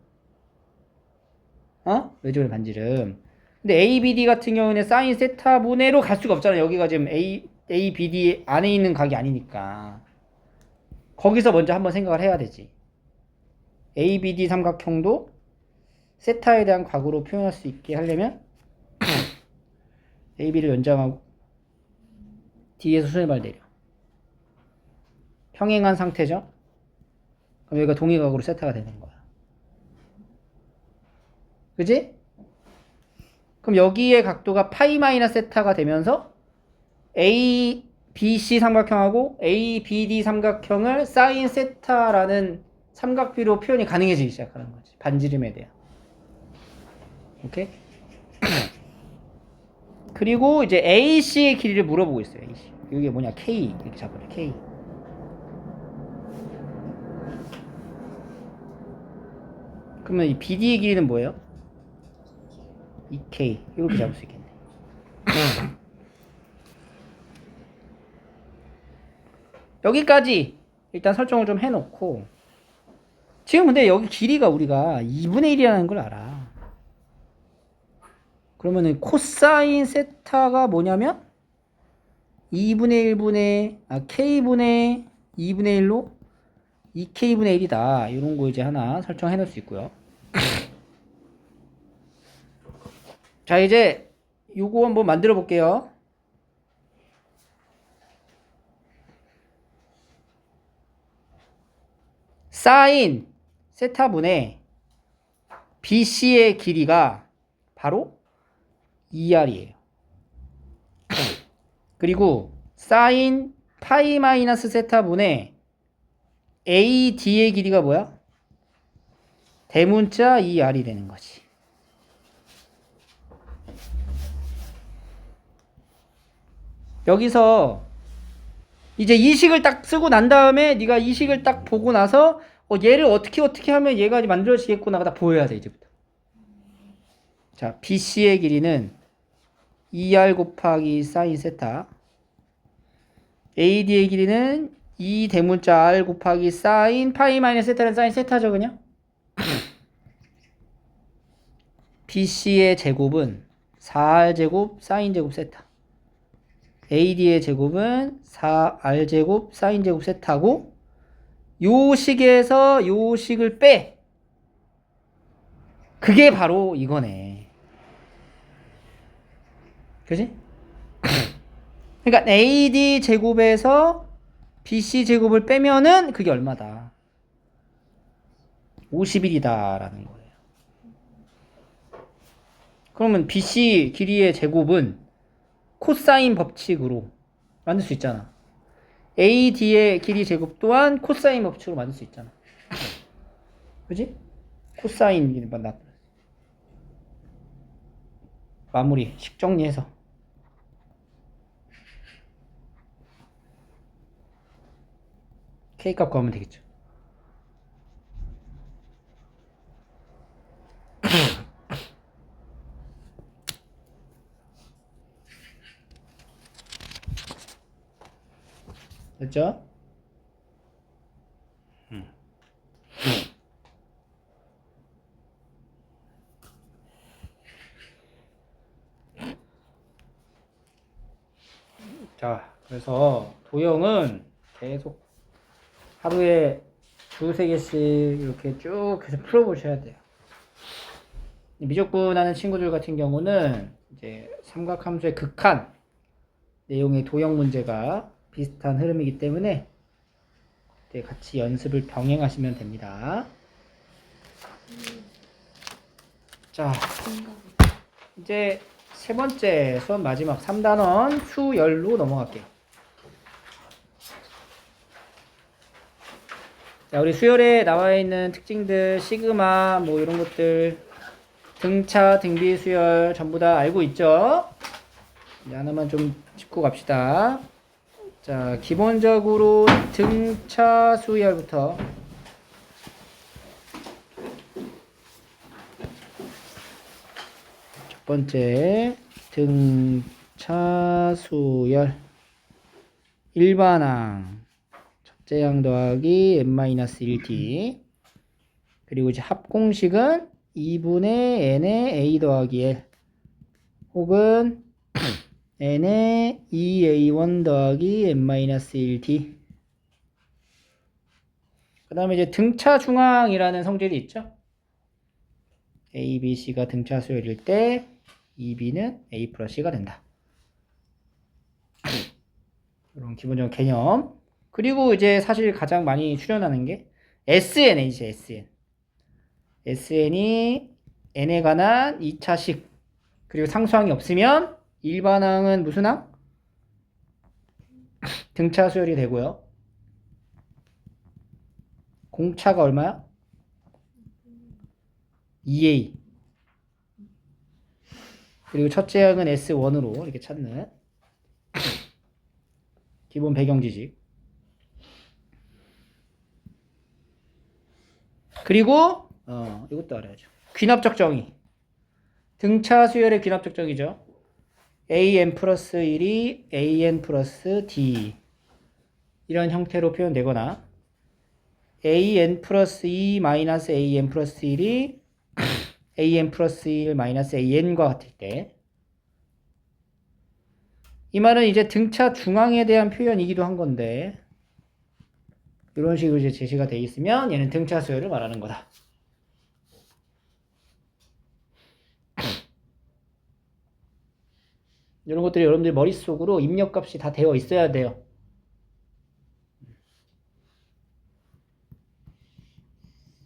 외접원의 반지름. 근데 ABD 같은 경우는 사인 세타 분해로 갈 수가 없잖아. 여기가 지금 ABD 안에 있는 각이 아니니까. 거기서 먼저 한번 생각을 해야 되지. ABD 삼각형도 세타에 대한 각으로 표현할 수 있게 하려면 AB를 연장하고 D에서 수렴을 내려. 평행한 상태죠. 그럼 여기가 동의각으로 세타가 되는 거야. 그지? 그럼 여기의 각도가 파이 마이너스 세타가 되면서 ABC 삼각형하고 ABD 삼각형을 사인 세타라는 삼각비로 표현이 가능해지기 시작하는 거지. 반지름에 대한. 오케이? 그리고 이제 AC의 길이를 물어보고 있어요. AC. 이게 뭐냐? K. 이렇게 잡아요. K. 그러면 이 BD의 길이는 뭐예요? 2K 이렇게 잡을 수 있겠네. 여기까지 일단 설정을 좀 해놓고 지금 근데 여기 길이가 우리가 2분의 1이라는 걸 알아. 그러면은 코사인 세타가 뭐냐면 2분의 K분의 2분의 1로 2K분의 1이다. 이런 거 이제 하나 설정해 놓을 수 있고요. 자, 이제 요거 한번 만들어 볼게요. 사인 세타분의 BC의 길이가 바로 2R이에요. 그리고 사인 파이 마이너스 세타분의 AD의 길이가 뭐야? 대문자 2R이 되는 거지. 여기서 이제 이 식을 딱 쓰고 난 다음에 네가 이 식을 딱 보고 나서 얘를 어떻게 하면 얘가 만들어지겠구나가 딱 보여야 돼. 이제부터 자, BC의 길이는 2R 곱하기 사인 세타. AD의 길이는 2 대문자 R 곱하기 사인 파이 마이너스 세타는 사인 세타죠, 그냥? BC의 제곱은 4R 제곱 사인 제곱 세타. AD의 제곱은 4R 제곱 사인 제곱 세타고 요 식에서 요 식을 빼. 그게 바로 이거네. 그지? 그러니까 AD 제곱에서 BC 제곱을 빼면은 그게 얼마다? 51이다라는 거예요. 그러면 BC 길이의 제곱은 코사인 법칙으로 만들 수 있잖아. AD의 길이 제곱 또한 코사인 법칙으로 만들 수 있잖아. 그지? 코사인 길이만 나. 마무리 식 정리해서. K값 구하면 되겠죠. 됐죠? 자, 그래서 도형은 계속 하루에 두세 개씩 이렇게 쭉 해서 풀어보셔야 돼요. 미적분하는 친구들 같은 경우는 이제 삼각함수의 극한 내용의 도형 문제가 비슷한 흐름이기 때문에 같이 연습을 병행하시면 됩니다. 자, 이제 세 번째 수업 마지막 3단원 수열로 넘어갈게요. 자, 우리 수열에 나와 있는 특징들, 시그마, 뭐 이런 것들, 등차, 등비 수열 전부 다 알고 있죠? 이제 하나만 좀 짚고 갑시다. 자, 기본적으로 등차 수열부터. 첫 번째, 등차 수열. 일반항. 첫째 항 더하기 n-1t. 그리고 이제 합공식은 2분의 n의 a 더하기 l. 혹은 n의 2a1 더하기 n-1t. 그 다음에 이제 등차 중항이라는 성질이 있죠. a, b, c가 등차 수열일 때 2b는 a 플러스 c가 된다. 이런 기본적인 개념. 그리고 이제 사실 가장 많이 출연하는 게 SN이죠, SN. SN이 n에 관한 2차식. 그리고 상수항이 없으면 일반항은 무슨 항? 등차 수열이 되고요. 공차가 얼마야? 2a. 그리고 첫째 항은 S1으로 이렇게 찾는 기본 배경 지식. 그리고 이것도 알아야죠. 귀납적 정의. 등차 수열의 귀납적 정의죠. an 플러스 1이 an 플러스 d 이런 형태로 표현되거나 an 플러스 2 마이너스 an 플러스 1이 an 플러스 1 마이너스 an과 같을 때 이 말은 이제 등차 중앙에 대한 표현이기도 한 건데 이런 식으로 이제 제시가 되어 있으면 얘는 등차 수열을 말하는 거다. 이런 것들이 여러분들 머릿속으로 입력값이 다 되어 있어야 돼요.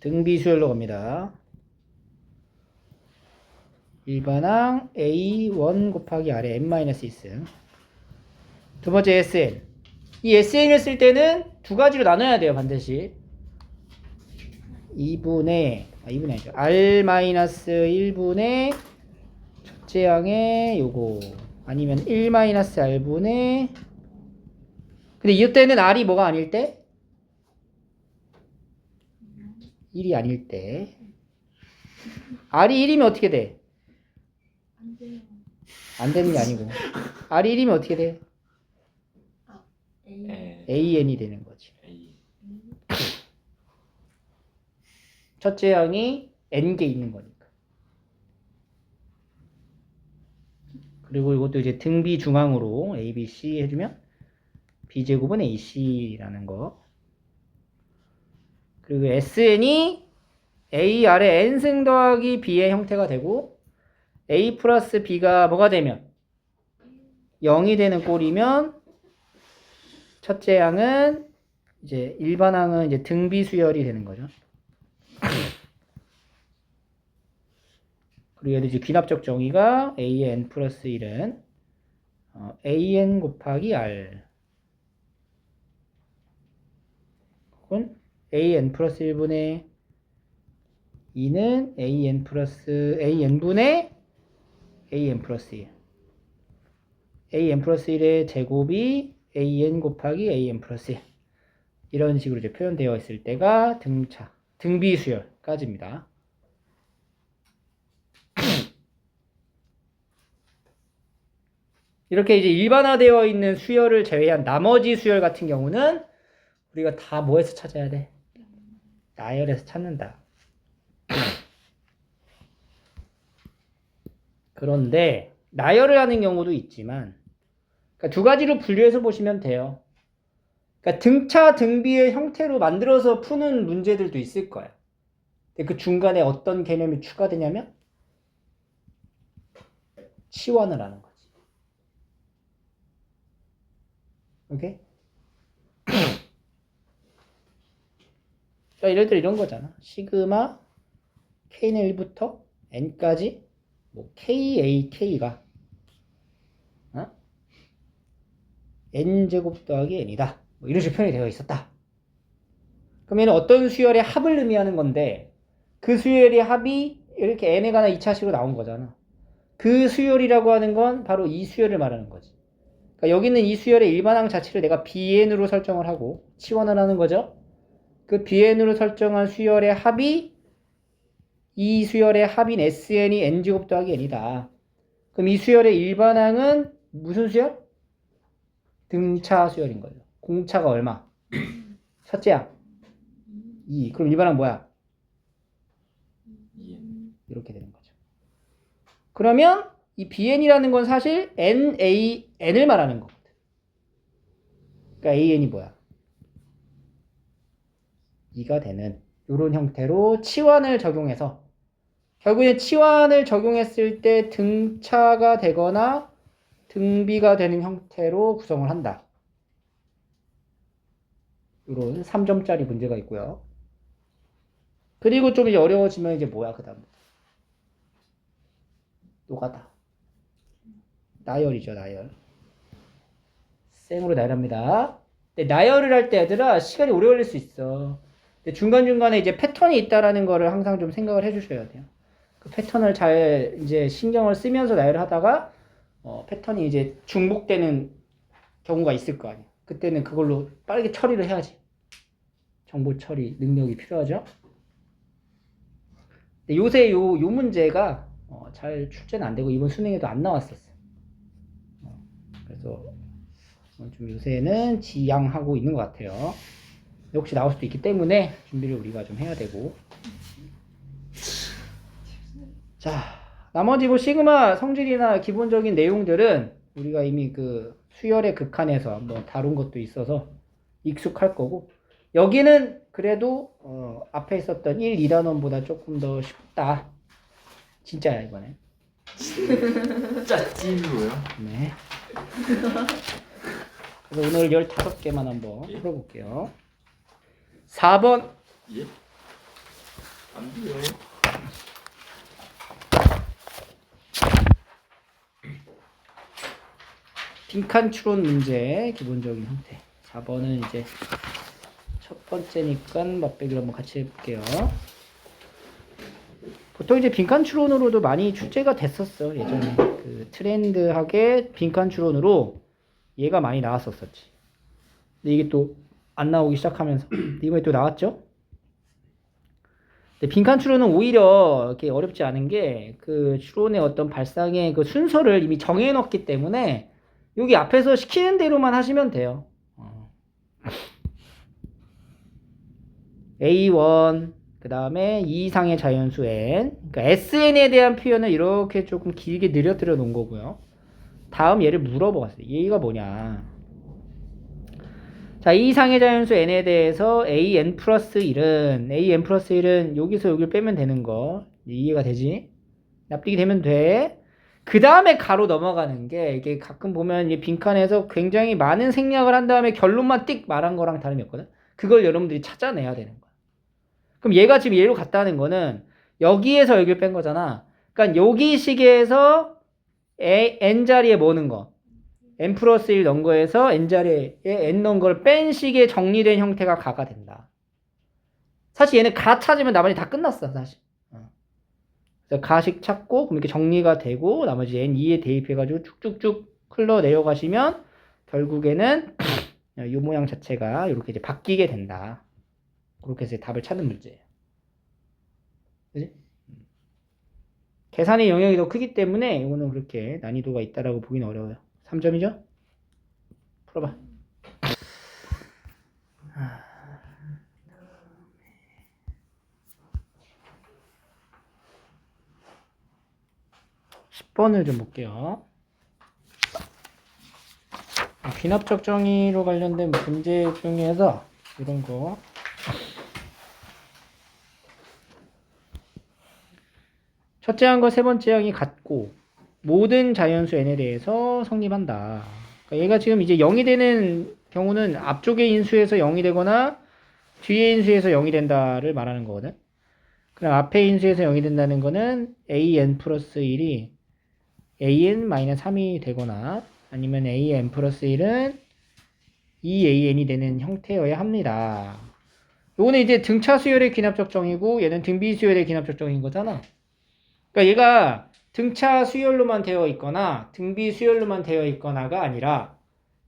등비 수열로 갑니다. 일반항 A1 곱하기 아래 n-1승. 두 번째 SN. 이 SN을 쓸 때는 두 가지로 나눠야 돼요, 반드시. 2분의 아니죠. R-1분의 첫째 항의 요거. 아니면 1-R분의 근데 이때는 R이 뭐가 아닐 때? 1이 아닐 때. R이 1이면 어떻게 돼? 안 돼요. 안 되는 게 아니고 R이 1이면 어떻게 돼? A. 에. AN이 되는 거지. A. 첫째 항이 N개 있는 거니까. 그리고 이것도 이제 등비 중앙으로 A, B, C 해주면 B제곱은 AC라는 거. 그리고 SN이 A 아래 N승 더하기 B의 형태가 되고 A 플러스 B가 뭐가 되면 0이 되는 꼴이면 첫째 항은 이제 일반 항은 이제 등비 수열이 되는 거죠. 그리고 얘도 이제 귀납적 정의가 A의 N 플러스 1은 AN 곱하기 R 혹은 AN 플러스 1분의 2는 AN 플러스 AN분의 AN 플러스 1 AN 플러스 1의 제곱이 AN 곱하기 AN 플러스 1 이런 식으로 이제 표현되어 있을 때가 등차, 등비 수열까지입니다. 이렇게 이제 일반화되어 있는 수열을 제외한 나머지 수열 같은 경우는 우리가 다 뭐에서 찾아야 돼? 나열에서 찾는다. 그런데 나열을 하는 경우도 있지만 그러니까 두 가지로 분류해서 보시면 돼요. 그러니까 등차, 등비의 형태로 만들어서 푸는 문제들도 있을 거야. 근데 그 중간에 어떤 개념이 추가되냐면 치환을 하는 거지. 오케이? 자, 예를 들어 이런 거잖아. 시그마 K는 1부터 N까지 뭐 KAK가 N제곱 더하기 N이다. 뭐 이런 식으로 표현이 되어 있었다. 그러면 어떤 수열의 합을 의미하는 건데 그 수열의 합이 이렇게 N에 관한 2차식으로 나온 거잖아. 그 수열이라고 하는 건 바로 이 수열을 말하는 거지. 그러니까 여기는 이 수열의 일반항 자체를 내가 BN으로 설정을 하고 치환을 하는 거죠. 그 BN으로 설정한 수열의 합이 이 수열의 합인 SN이 N제곱 더하기 N이다. 그럼 이 수열의 일반항은 무슨 수열? 등차 수열인 거죠. 공차가 얼마? 첫째 항 2. 그럼 일반항 뭐야? 이렇게 되는 거죠. 그러면 이 BN이라는 건 사실 NAN을 말하는 거거든. 그러니까 AN이 뭐야? 2가 되는 이런 형태로 치환을 적용해서 결국에 치환을 적용했을 때 등차가 되거나 등비가 되는 형태로 구성을 한다. 이런 3점짜리 문제가 있고요. 그리고 좀 이제 어려워지면 이제 뭐야 그 다음 노가다. 나열이죠, 나열. 생으로 나열합니다. 근데 나열을 할 때 얘들아 시간이 오래 걸릴 수 있어. 근데 중간중간에 이제 패턴이 있다라는 거를 항상 좀 생각을 해주셔야 돼요. 그 패턴을 잘 이제 신경을 쓰면서 나열을 하다가 패턴이 이제 중복되는 경우가 있을 거 아니에요. 그때는 그걸로 빠르게 처리를 해야지. 정보 처리 능력이 필요하죠. 근데 요새 요 문제가 잘 출제는 안 되고 이번 수능에도 안 나왔었어요. 그래서 좀 요새는 지양하고 있는 것 같아요. 혹시 나올 수도 있기 때문에 준비를 우리가 좀 해야 되고. 자, 나머지 뭐 시그마 성질이나 기본적인 내용들은 우리가 이미 그 수열의 극한에서 한번 다룬 것도 있어서 익숙할 거고, 여기는 그래도 앞에 있었던 1, 2단원보다 조금 더 쉽다. 진짜야 이번에. 진짜 찐으로요? 네. 그래서 오늘 15개만 한번 예? 풀어볼게요. 4번. 예? 안 돼요. 빈칸 추론 문제 기본적인 형태. 4번은 이제 첫 번째니까 맛배기를 한번 같이 해볼게요. 보통 이제 빈칸 추론으로도 많이 출제가 됐었어. 예전에 그 트렌드하게 빈칸 추론으로 얘가 많이 나왔었지. 근데 이게 또 안 나오기 시작하면서 이번에 또 나왔죠. 근데 빈칸 추론은 오히려 이렇게 어렵지 않은 게 그 추론의 어떤 발상의 그 순서를 이미 정해놓기 때문에 여기 앞에서 시키는 대로만 하시면 돼요. A1 그 다음에 2 이상의 자연수 n, 그러니까 SN에 대한 표현을 이렇게 조금 길게 늘려뜨려 놓은 거고요. 다음 얘를 물어보았어요. 얘가 뭐냐. 자, 2 이상의 자연수 n에 대해서 an 플러스 1은 여기서 여기를 빼면 되는 거 이해가 되지? 납득이 되면 돼. 그 다음에 가로 넘어가는 게 이게 가끔 보면 이 빈칸에서 굉장히 많은 생략을 한 다음에 결론만 띡 말한 거랑 다름이 없거든. 그걸 여러분들이 찾아내야 되는 거야. 그럼 얘가 지금 얘로 갔다는 거는 여기에서 여기를 뺀 거잖아. 그러니까 여기 시계에서 n자리에 뭐 넣은 거? n 플러스 1 넣은 거에서 n자리에 n 넣은 걸 뺀 식의 정리된 형태가 가가 된다. 사실 얘는 가 찾으면 나머지 다 끝났어, 사실. 그래서 가식 찾고 그럼 이렇게 정리가 되고 나머지 n2에 대입해가지고 쭉쭉쭉 흘러 내려가시면 결국에는 이 모양 자체가 이렇게 이제 바뀌게 된다. 그렇게 해서 답을 찾는 문제예요. 그지? 계산의 영역이 더 크기 때문에 이거는 그렇게 난이도가 있다라고 보기는 어려워요. 3점이죠? 풀어봐. 10번을 좀 볼게요. 귀납적 정의로 관련된 문제 중에서 이런 거. 첫째 항과 세 번째 항이 같고 모든 자연수 n에 대해서 성립한다. 그러니까 얘가 지금 이제 0이 되는 경우는 앞쪽의 인수에서 0이 되거나 뒤의 인수에서 0이 된다를 말하는 거거든. 그럼 앞의 인수에서 0이 된다는 거는 an 플러스 1이 an-3이 되거나 아니면 an 플러스 1은 2an이 되는 형태여야 합니다. 요거는 이제 등차 수열의 귀납적 정의고 얘는 등비 수열의 귀납적 정의인 거잖아. 그러니까 얘가 등차 수열로만 되어 있거나 등비 수열로만 되어 있거나가 아니라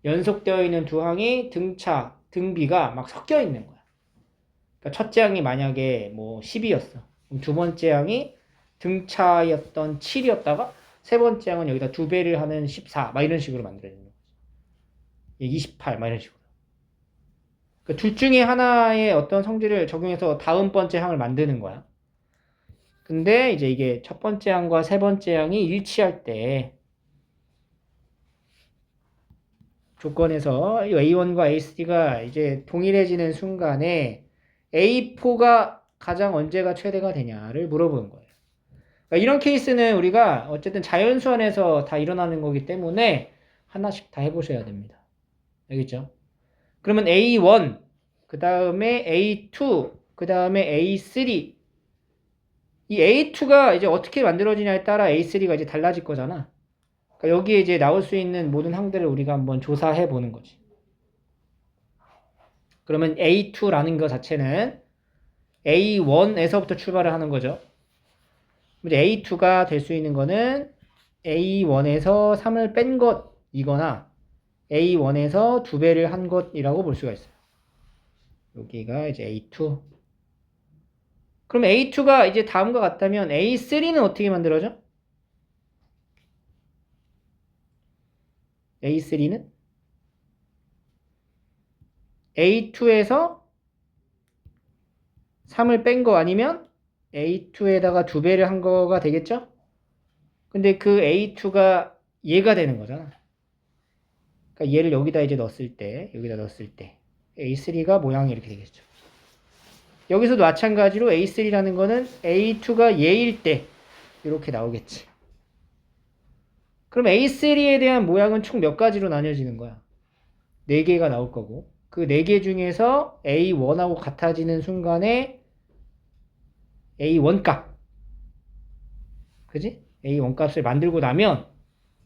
연속되어 있는 두 항이 등차, 등비가 막 섞여 있는 거야. 그러니까 첫째 항이 만약에 뭐 10이었어. 그럼 두 번째 항이 등차였던 7이었다가 세 번째 항은 여기다 두 배를 하는 14, 막 이런 식으로 만들어지는 거지. 28, 막 이런 식으로. 그러니까 둘 중에 하나의 어떤 성질을 적용해서 다음 번째 항을 만드는 거야. 근데 이제 이게 첫 번째 항과 세 번째 항이 일치할 때 조건에서 A1과 A3가 이제 동일해지는 순간에 A4가 가장 언제가 최대가 되냐를 물어보는 거예요. 그러니까 이런 케이스는 우리가 어쨌든 자연수 안에서 다 일어나는 거기 때문에 하나씩 다 해보셔야 됩니다. 알겠죠? 그러면 A1, 그 다음에 A2, 그 다음에 A3. 이 A2가 이제 어떻게 만들어지냐에 따라 A3가 이제 달라질 거잖아. 그러니까 여기에 이제 나올 수 있는 모든 항들을 우리가 한번 조사해 보는 거지. 그러면 A2라는 것 자체는 A1에서부터 출발을 하는 거죠. 이제 A2가 될 수 있는 거는 A1에서 3을 뺀 것이거나 A1에서 두 배를 한 것이라고 볼 수가 있어요. 여기가 이제 A2. 그럼 A2가 이제 다음과 같다면 A3는 어떻게 만들어져? A3는 A2에서 3을 뺀 거 아니면 A2에다가 두 배를 한 거가 되겠죠? 근데 그 A2가 얘가 되는 거잖아. 그러니까 얘를 여기다 이제 넣었을 때, A3가 모양이 이렇게 되겠죠. 여기서도 마찬가지로 A3라는 거는 A2가 얘일 때 이렇게 나오겠지. 그럼 A3에 대한 모양은 총 몇 가지로 나뉘어지는 거야? 4개가 나올 거고 그 4개 중에서 A1하고 같아지는 순간에 A1 값, 그지? A1 값을 만들고 나면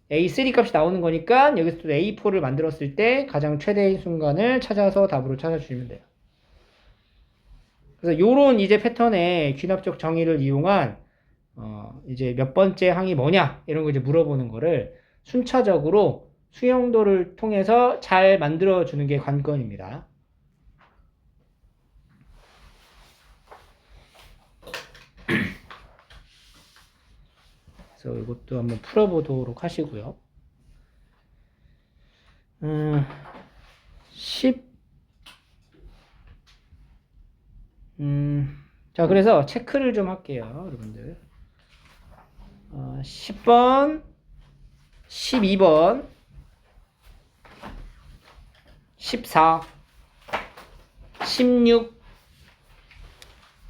A3 값이 나오는 거니까 여기서 또 A4를 만들었을 때 가장 최대의 순간을 찾아서 답으로 찾아주시면 돼요. 그래서 요런 이제 패턴의 귀납적 정의를 이용한 이제 몇 번째 항이 뭐냐 이런 거 이제 물어보는 거를 순차적으로 수용도를 통해서 잘 만들어 주는 게 관건입니다. 그래서 이것도 한번 풀어보도록 하시고요. 10 자, 그래서 체크를 좀 할게요, 여러분들. 10번, 12번, 14, 16,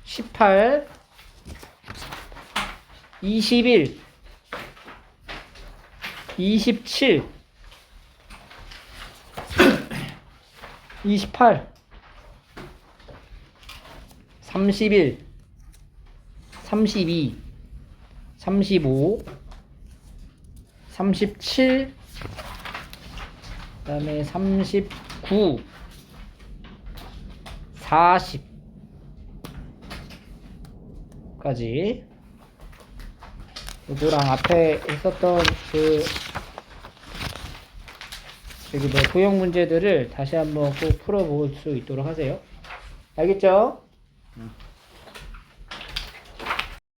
18, 21, 27, 28, 31, 32, 35, 37, 그 다음에 39, 40까지 요거랑 앞에 있었던 그 저기 뭐 도형 문제들을 다시 한번 꼭 풀어볼 수 있도록 하세요. 알겠죠? 응.